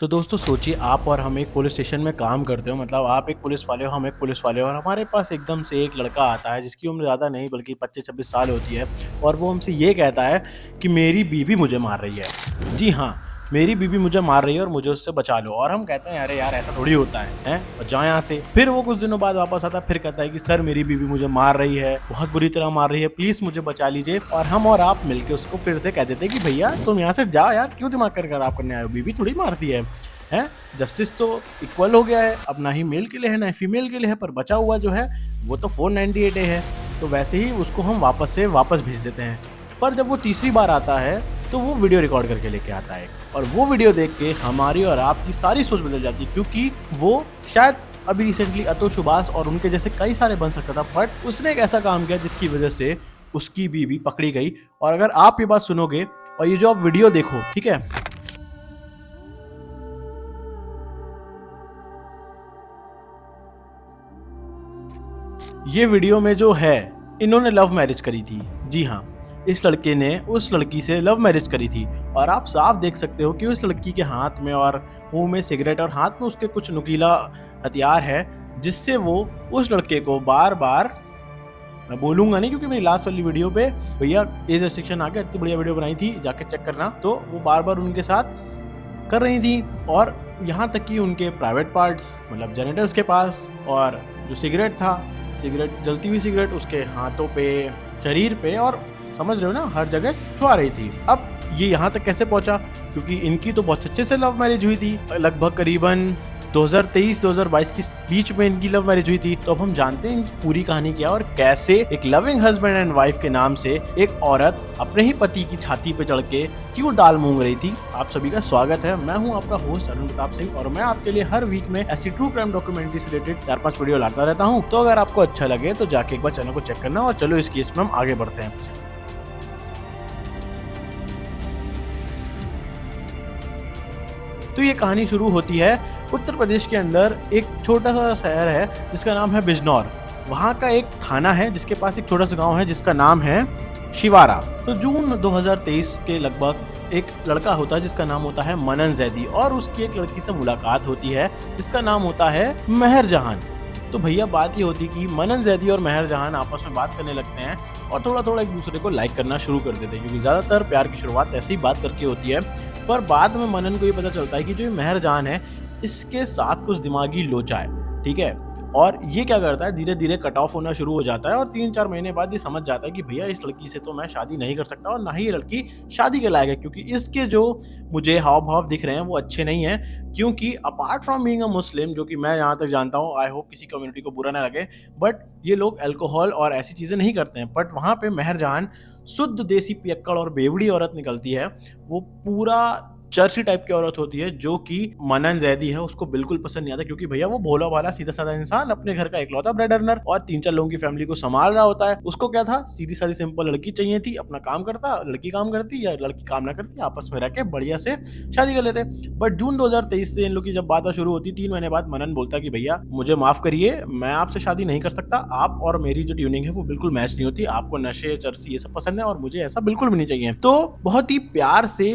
तो दोस्तों सोचिए आप और हम एक पुलिस स्टेशन में काम करते हो, मतलब आप एक पुलिस वाले हो, हम एक पुलिस वाले हो, और हमारे पास एकदम से एक लड़का आता है जिसकी उम्र ज़्यादा नहीं बल्कि 25-26 साल होती है। और वो हमसे ये कहता है कि मेरी बीवी मुझे मार रही है। जी हाँ, मेरी बीवी मुझे मार रही है और मुझे उससे बचा लो। और हम कहते हैं अरे यार ऐसा थोड़ी होता है, हैं? और जाओ यहाँ से। फिर वो कुछ दिनों बाद वापस आता है, फिर कहता है कि सर मेरी बीवी मुझे मार रही है, बहुत बुरी तरह मार रही है, प्लीज़ मुझे बचा लीजिए। और हम और आप मिलके उसको फिर से कह देते हैं कि भैया तुम यहाँ से जाओ यार, क्यों दिमाग कर खराब करने आए हो, बीवी थोड़ी मारती है। हैं? जस्टिस तो इक्वल हो गया है, अब ना ही मेल के लिए है ना ही फीमेल के लिए है, पर बचा हुआ जो है वो तो 498 ए है। तो वैसे ही उसको हम वापस भेज देते हैं। पर जब वो तीसरी बार आता है तो वो वीडियो रिकॉर्ड करके लेके आता है, और वो वीडियो देख के हमारी और आपकी सारी सोच बदल जाती है, क्योंकि वो शायद अभी रिसेंटली अतुल सुभाष और उनके जैसे कई सारे बन सकता था, बट उसने एक ऐसा काम किया जिसकी वजह से उसकी बीवी पकड़ी गई। और अगर आप ये बात सुनोगे और ये जो आप वीडियो देखो, ठीक है, ये वीडियो में जो है, इन्होंने लव मैरिज करी थी। जी हाँ, इस लड़के ने उस लड़की से लव मैरिज करी थी। और आप साफ देख सकते हो कि उस लड़की के हाथ में और मुंह में सिगरेट और हाथ में उसके कुछ नुकीला हथियार है, जिससे वो उस लड़के को बार बार, मैं बोलूंगा नहीं क्योंकि मेरी लास्ट वाली वीडियो पे भैया एज रिस्ट्रिक्शन आ गया, इतनी बढ़िया वीडियो बनाई थी, जाके चेक करना। तो वो बार बार उनके साथ कर रही थी, और यहाँ तक कि उनके प्राइवेट पार्ट्स मतलब जेनिटल्स के पास, और जो सिगरेट था, सिगरेट जलती हुई सिगरेट उसके हाथों पे, शरीर पे, और समझ रहे हो ना, हर जगह छुआ रही थी। अब ये यहाँ तक कैसे पहुंचा? क्योंकि इनकी तो बहुत अच्छे से लव मैरिज हुई थी, लगभग करीबन 2023-2022 के बीच में इनकी लव मैरिज हुई थी। तो अब हम जानते हैं इनकी पूरी कहानी क्या, और कैसे एक लविंग हस्बैंड एंड वाइफ के नाम से एक औरत अपने ही पति की छाती पे चढ़ के क्यों दाल मूंग रही थी। आप सभी का स्वागत है, मैं हूं आपका होस्ट अरुण प्रताप सिंह, और मैं आपके लिए हर वीक में ऐसी ट्रू क्राइम डॉक्यूमेंट्री से रिलेटेड 4-5 वीडियो लाता रहता हूं। तो अगर आपको अच्छा लगे तो जाके एक बार चैनल को चेक करना, और चलो इस केस में हम आगे बढ़ते हैं। तो ये कहानी शुरू होती है उत्तर प्रदेश के अंदर, एक छोटा सा शहर है जिसका नाम है बिजनौर। वहाँ का एक थाना है जिसके पास एक छोटा सा गांव है जिसका नाम है शिवारा। तो जून 2023 के लगभग एक लड़का होता है जिसका नाम होता है मनन जैदी, और उसकी एक लड़की से मुलाकात होती है जिसका नाम होता है मेहर जहान। तो भैया बात ये होती कि मनन जैदी और मेहर जहान आपस में बात करने लगते हैं, और थोड़ा थोड़ा एक दूसरे को लाइक करना शुरू कर देते हैं, क्योंकि ज़्यादातर प्यार की शुरुआत ऐसे ही बात करके होती है। पर बाद में मनन को ये पता चलता है कि जो मेहर जहान है इसके साथ कुछ दिमागी लोचा है, ठीक है। और ये क्या करता है, धीरे धीरे कट ऑफ होना शुरू हो जाता है, और 3-4 महीने बाद ये समझ जाता है कि भैया इस लड़की से तो मैं शादी नहीं कर सकता, और ना ही ये लड़की शादी के लायक है, क्योंकि इसके जो मुझे हाव भाव दिख रहे हैं वो अच्छे नहीं हैं। क्योंकि अपार्ट फ्रॉम बीइंग अ मुस्लिम, जो कि मैं यहाँ तक जानता हूँ, आई होप किसी कम्युनिटी को बुरा ना लगे, बट ये लोग अल्कोहल और ऐसी चीज़ें नहीं करते हैं। बट वहाँ पे मेहर जहान शुद्ध देसी पियक्कड़ और बेवड़ी औरत निकलती है। वो पूरा चर्ची टाइप की औरत होती है, जो कि मनन जैदी है उसको बिल्कुल पसंद नहीं आता, क्योंकि भैया वो भोला भाला सीधा साधा इंसान, अपने घर का इकलौता ब्रेड अर्नर, और 3-4 लोगों की फैमिली को संभाल रहा होता है। उसको क्या था, सीधी सादी सिंपल लड़की चाहिए थी, अपना काम करता, लड़की काम करती या लड़की काम ना करती, आपस में रह के बढ़िया से शादी कर लेते। बट जून 2023 से इन लोग की जब बात शुरू होती, 3 महीने बाद मनन बोलता कि भैया मुझे माफ करिए, मैं आपसे शादी नहीं कर सकता, आप और मेरी जो ट्यूनिंग है वो बिल्कुल मैच नहीं होती, आपको नशे चर्सी ये सब पसंद है और मुझे ऐसा बिल्कुल भी नहीं चाहिए। तो बहुत ही प्यार से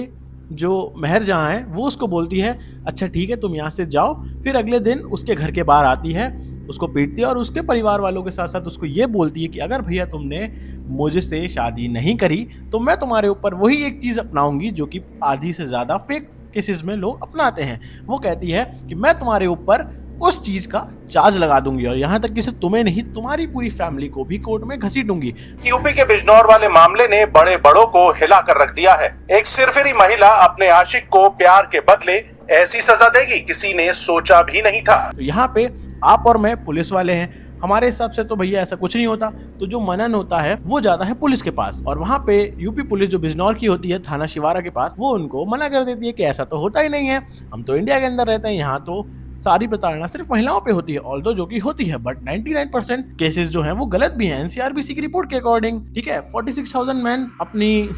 जो मेहर जहां है वो उसको बोलती है अच्छा ठीक है तुम यहाँ से जाओ। फिर अगले दिन उसके घर के बाहर आती है, उसको पीटती है, और उसके परिवार वालों के साथ साथ उसको ये बोलती है कि अगर भैया तुमने मुझसे शादी नहीं करी तो मैं तुम्हारे ऊपर वही एक चीज़ अपनाऊंगी जो कि आधी से ज़्यादा फेक केसेस में लोग अपनाते हैं। वो कहती है कि मैं तुम्हारे ऊपर उस चीज का चार्ज लगा दूंगी, और यहाँ तक कि सिर्फ तुम्हें नहीं तुम्हारी पूरी फैमिली को भी कोर्ट में घसीटूंगी। यूपी के बिजनौर वाले मामले ने बड़े बड़ों को हिला कर रख दिया है। एक सिरफिरी महिला अपने आशिक को प्यार के बदले ऐसी सजा देगी किसी ने सोचा भी नहीं था। तो यहाँ पे आप और मैं पुलिस वाले हैं, हमारे हिसाब से तो भैया ऐसा कुछ नहीं होता। तो जो मनन होता है वो जाता है पुलिस के पास, और वहाँ पे यूपी पुलिस जो बिजनौर की होती है थाना शिवारा के पास, वो उनको मना कर देती है कि ऐसा तो होता ही नहीं है, हम तो इंडिया के अंदर रहते हैं, यहाँ तो सारी प्रताड़ना सिर्फ महिलाओं पे होती है, ऑल्दो जो कि होती है, बट 99% केसेस जो हैं वो गलत भी हैं एनसीआरबीसी की रिपोर्ट के अकॉर्डिंग, ठीक है। 46,000 मैन अपनी,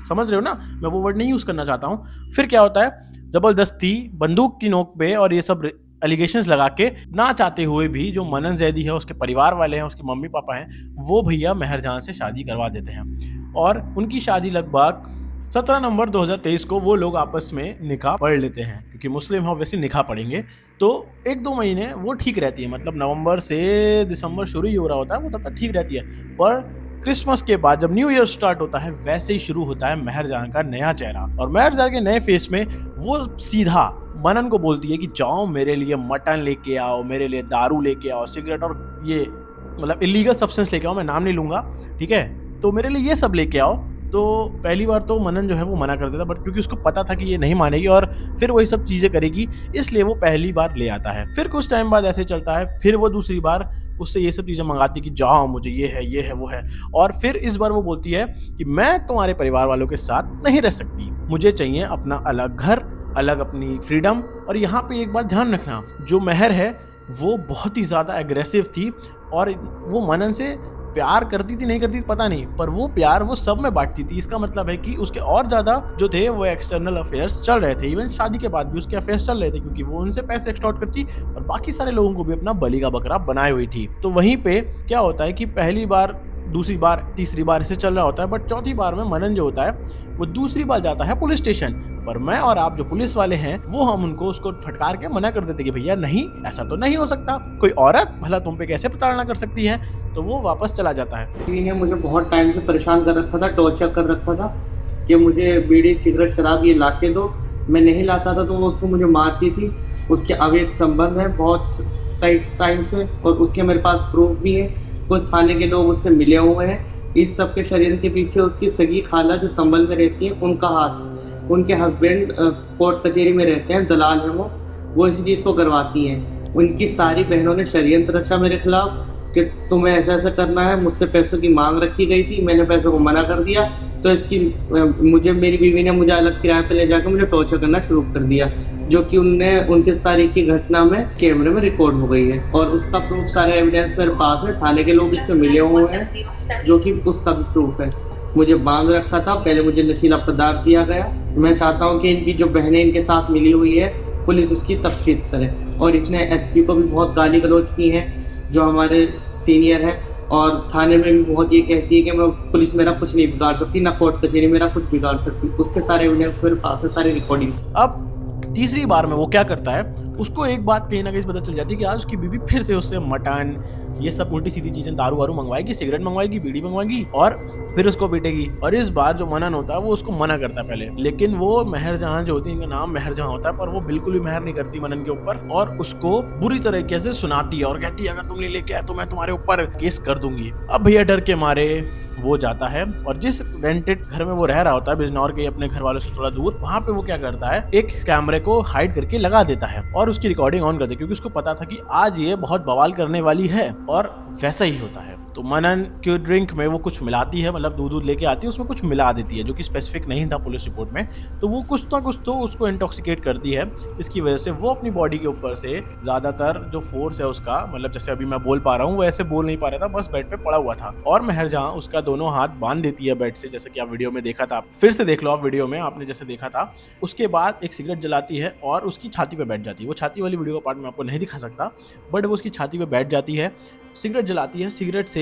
समझ रहे हो ना, मैं वो वर्ड नहीं यूज करना चाहता हूँ। फिर क्या होता है, जबरदस्ती बंदूक की नोक पे और ये सब एलिगेशंस लगा के, ना चाहते हुए भी जो मनन जैदी है उसके परिवार वाले हैं, उसके मम्मी पापा हैं, वो भैया मेहर जहां से शादी करवा देते हैं। और उनकी शादी लगभग 17 नवंबर 2023 को वो लोग आपस में निकाह पढ़ लेते हैं, क्योंकि मुस्लिम है वैसे निकाह पढ़ेंगे। तो 1-2 महीने वो ठीक रहती है, मतलब नवंबर से दिसंबर शुरू ही हो रहा होता है, वो तब तक ठीक रहती है। पर क्रिसमस के बाद जब न्यू ईयर स्टार्ट होता है, वैसे ही शुरू होता है मेहर जहां का नया चेहरा। और मेहर जहां के नए फेस में वो सीधा मनन को बोलती है कि जाओ मेरे लिए मटन लेके आओ, मेरे लिए दारू लेके आओ, सिगरेट और ये मतलब इलीगल सब्सटेंस लेके आओ, मैं नाम नहीं लूंगा, ठीक है, तो मेरे लिए ये सब लेके आओ। तो पहली बार तो मनन जो है वो मना कर देता, बट क्योंकि उसको पता था कि ये नहीं मानेगी और फिर वही सब चीज़ें करेगी, इसलिए वो पहली बार ले आता है। फिर कुछ टाइम बाद ऐसे चलता है, फिर वो दूसरी बार उससे ये सब चीज़ें मंगाती कि जाओ मुझे ये है वो है। और फिर इस बार वो बोलती है कि मैं तुम्हारे परिवार वालों के साथ नहीं रह सकती, मुझे चाहिए अपना अलग घर, अलग अपनी फ्रीडम। और यहाँ पे एक बात ध्यान रखना, जो मेहर है वो बहुत ही ज़्यादा एग्रेसिव थी और वो मनन से प्यार करती थी नहीं करती थी पता नहीं, पर वो प्यार वो सब में बांटती थी। इसका मतलब है कि उसके और ज़्यादा जो थे वो एक्सटर्नल अफेयर्स चल रहे थे, इवन शादी के बाद भी उसके अफेयर्स चल रहे थे, क्योंकि वो उनसे पैसे एक्सटॉर्ट करती और बाकी सारे लोगों को भी अपना बलि का बकरा बनाए हुई थी। तो वहीं पे क्या होता है कि पहली बार, दूसरी बार, तीसरी बार ऐसे चल रहा होता है, बट चौथी बार में मनन जो होता है वो दूसरी बार जाता है पुलिस स्टेशन। पर मैं और आप जो पुलिस वाले हैं वो हम उनको उसको फटकार के मना कर देते कि भैया नहीं, ऐसा तो नहीं हो सकता, कोई औरत भला तुम पे कैसे प्रताड़ना कर सकती है। तो वो वापस चला जाता है। ने मुझे बहुत टाइम से परेशान कर रखा था, टॉर्चर कर रखा था कि मुझे बीड़ी सिगरेट शराब ये ला के दो, मैं नहीं लाता था तो वो उसको मुझे मारती थी। उसके अवैध संबंध है बहुत टाइम से और उसके मेरे पास प्रूफ भी है, कुछ थाने के लोग उससे मिले हुए हैं। इस सब के षड्यंत्र के पीछे उसकी सगी खाला जो संबल में रहती है उनका हाथ, उनके हस्बैंड कोर्ट कचहरी में रहते हैं, दलाल हैं वो इसी चीज़ को करवाती हैं। उनकी सारी बहनों ने षड्यंत्र रचा मेरे खिलाफ कि तुम्हें ऐसा ऐसा करना है। मुझसे पैसों की मांग रखी गई थी, मैंने पैसों को मना कर दिया, तो इसकी मुझे मेरी बीवी ने मुझे अलग किराए पे ले जाकर मुझे टॉर्चर करना शुरू कर दिया, जो कि उनने 29 तारीख की घटना में कैमरे में रिकॉर्ड हो गई है और उसका प्रूफ सारे एविडेंस मेरे पास है। थाने के लोग इससे मिले हुए हैं, जो कि उसका भी प्रूफ है। मुझे बांध रखा था, पहले मुझे नशीला पदार्थ दिया गया। मैं चाहता हूँ कि इनकी जो बहनें इनके साथ मिली हुई है पुलिस उसकी तफ्तीश करे। और इसने एसपी को भी बहुत गाली गलौज की है जो हमारे सीनियर हैं, और थाने में भी बहुत ये कहती है कि मैं पुलिस मेरा कुछ नहीं बिगाड़ सकती, ना कोर्ट कचहरी मेरा कुछ बिगाड़ सकती। उसके सारे एविडेंस मेरे पास है, सारी रिकॉर्डिंग्स। अब तीसरी बार में वो क्या करता है, उसको एक बात कहीं ना कहीं पता चल जाती है कि आज उसकी बीवी फिर से उससे मटन ये सब उल्टी सीधी चीजें, दारू वारू मंगवाएगी, सिगरेट मंगवाएगी, बीड़ी मंगवाएगी और फिर उसको पीटेगी। और इस बार जो मनन होता है वो उसको मना करता है पहले, लेकिन वो मेहर जहां जो होती है, इनका नाम मेहर जहां होता है, पर वो बिल्कुल भी मेहर नहीं करती मनन के ऊपर और उसको बुरी तरीके से सुनाती है और कहती है अगर तुम नहीं लेके आए तो मैं तुम्हारे ऊपर केस कर दूंगी। अब भैया डर के मारे वो जाता है और जिस रेंटेड घर में वो रह रहा होता है बिजनौर के अपने घर वालों से थोड़ा दूर, वहां पे वो क्या करता है, एक कैमरे को हाइड करके लगा देता है और उसकी रिकॉर्डिंग ऑन कर दे, क्योंकि उसको पता था कि आज ये बहुत बवाल करने वाली है। और वैसा ही होता है। तो मनन के ड्रिंक में वो कुछ मिलाती है, मतलब दूध लेके आती है, उसमें कुछ मिला देती है जो कि स्पेसिफिक नहीं था पुलिस रिपोर्ट में। तो वो कुछ तो उसको इंटॉक्सिकेट करती है। इसकी वजह से वो अपनी बॉडी के ऊपर से ज्यादातर जो फोर्स है उसका, मतलब जैसे अभी मैं बोल पा रहा हूँ वो ऐसे बोल नहीं पा रहा था, बस बेड पे पड़ा हुआ था। और मेहर जहां उसका दोनों हाथ बांध देती है बेड से, जैसे कि आप वीडियो में देखा था, फिर से देख लो आप वीडियो में, आपने जैसे देखा था। उसके बाद एक सिगरेट जलाती है और उसकी छाती पे बैठ जाती है। वो छाती वाली वीडियो का पार्ट मैं आपको नहीं दिखा सकता, बट वो उसकी छाती पे बैठ जाती है, सिगरेट जलाती है। सिगरेट से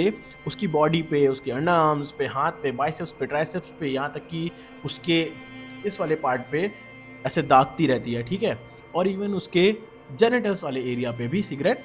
उसकी बॉडी पे, उसके अंडरआर्म्स पे, हाथ पे, बाइसेप्स पे, ट्राइसेप्स पे, यहाँ तक कि उसके इस वाले पार्ट पे ऐसे दागती रहती है, ठीक है। और इवन उसके जेनिटल्स वाले एरिया पे भी सिगरेट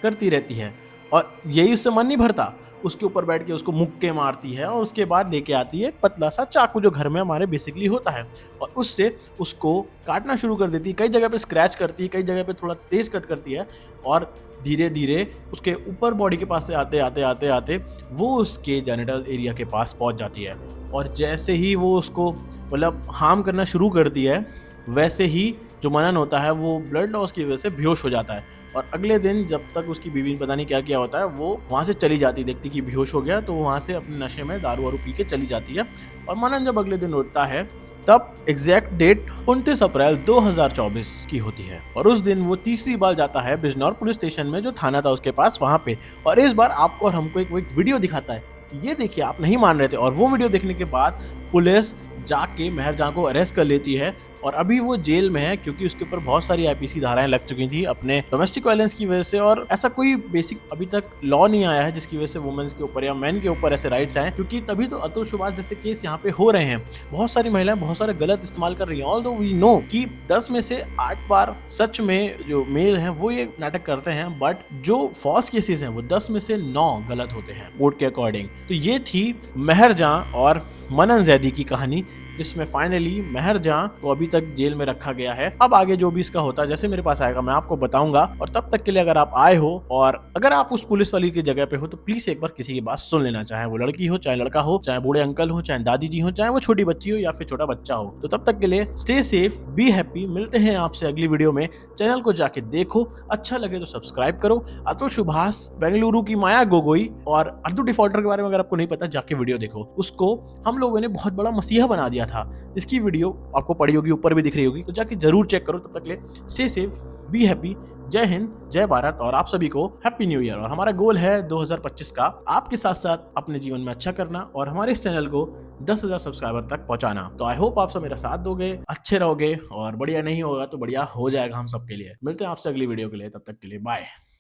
करती रहती है। और यही उससे मन नहीं भरता, उसके ऊपर बैठ के उसको मुक्के मारती है और उसके बाद लेके आती है पतला सा चाकू जो घर में हमारे बेसिकली होता है और उससे उसको काटना शुरू कर देती है। कई जगह पे स्क्रैच करती है, कई जगह पे थोड़ा तेज कट करती है और धीरे धीरे उसके ऊपर बॉडी के पास से आते आते आते आते वो उसके जेनिटल एरिया के पास पहुंच जाती है। और जैसे ही वो उसको मतलब हार्म करना शुरू करती है, वैसे ही जो मनन होता है वो ब्लड लॉस की वजह से बेहोश हो जाता है। और अगले दिन जब तक उसकी बीवी पता नहीं क्या किया होता है, वो वहाँ से चली जाती, देखती कि बेहोश हो गया, तो वहाँ से अपने नशे में दारू वारू पी के चली जाती है। और मनन जब अगले दिन उठता है तब एग्जैक्ट डेट 29 अप्रैल 2024 की होती है और उस दिन वो तीसरी बार जाता है बिजनौर पुलिस स्टेशन में, जो थाना था उसके पास, वहाँ पे। और इस बार आपको और हमको एक वीडियो दिखाता है, ये देखिए, आप नहीं मान रहे थे। और वो वीडियो देखने के बाद पुलिस जाके मेहर जहां को अरेस्ट कर लेती है और अभी वो जेल में है क्योंकि उसके ऊपर बहुत सारी आईपीसी धाराएं लग चुकी थी अपने डोमेस्टिक वायलेंस की वजह से, और ऐसा कोई बेसिक अभी तक लॉ नहीं आया है जिसकी वजह से वुमेन्स के ऊपर या मेन के ऊपर ऐसे राइट्स आए, क्योंकि तभी तो अतुल सुभाष जैसे केस यहाँ पे हो रहे हैं। बहुत सारी महिलाएं बहुत सारे गलत इस्तेमाल कर रही हैं। ऑल्दो वी नो कि 10 में से 8 बार सच में जो मेल हैं वो ये नाटक करते हैं, बट जो फॉल्स केसेस हैं वो 10 में से 9 गलत होते हैं कोर्ट के अकॉर्डिंग। तो ये थी महर जहां और मनन जैदी की कहानी, जिसमें फाइनली महर जहां को अभी तक जेल में रखा गया है। अब आगे जो भी इसका होता है जैसे मेरे पास आएगा मैं आपको बताऊंगा। और तब तक के लिए अगर आप आए हो और अगर आप उस पुलिस वाली की जगह पे हो तो प्लीज एक बार किसी की बात सुन लेना, चाहे वो लड़की हो, चाहे लड़का हो, चाहे बूढ़े अंकल हो, चाहे दादी जी हो, चाहे वो छोटी बच्ची हो या फिर छोटा बच्चा हो। तो तब तक के लिए स्टे सेफ, बी हैप्पी। मिलते हैं आपसे अगली वीडियो में। चैनल को जाके देखो, अच्छा लगे तो सब्सक्राइब करो। अतुल सुभाष, बेंगलुरु की माया गोगोई और अर्दू डिफॉल्टर के बारे में अगर आपको नहीं पता जाके वीडियो देखो। उसको हम लोगों ने बहुत बड़ा मसीहा बना दिया था, इसकी वीडियो आपको पड़ी होगी, ऊपर भी दिख रही होगी, तो जाके जरूर चेक करो। तब तक ले स्टे सेफ, बी हैप्पी। जय हिंद, जय भारत और आप सभी को हैप्पी न्यू ईयर। और हमारा गोल है 2025 का आपके साथ साथ अपने जीवन में अच्छा करना और हमारे इस चैनल को 10,000 सब्सक्राइबर तक पहुंचाना। तो आई होप आप सब मेरा साथ दोगे, अच्छे रहोगे, और बढ़िया नहीं होगा तो बढ़िया हो जाएगा हम सबके लिए। मिलते हैं आपसे अगली वीडियो के लिए, तब तक के लिए बाय।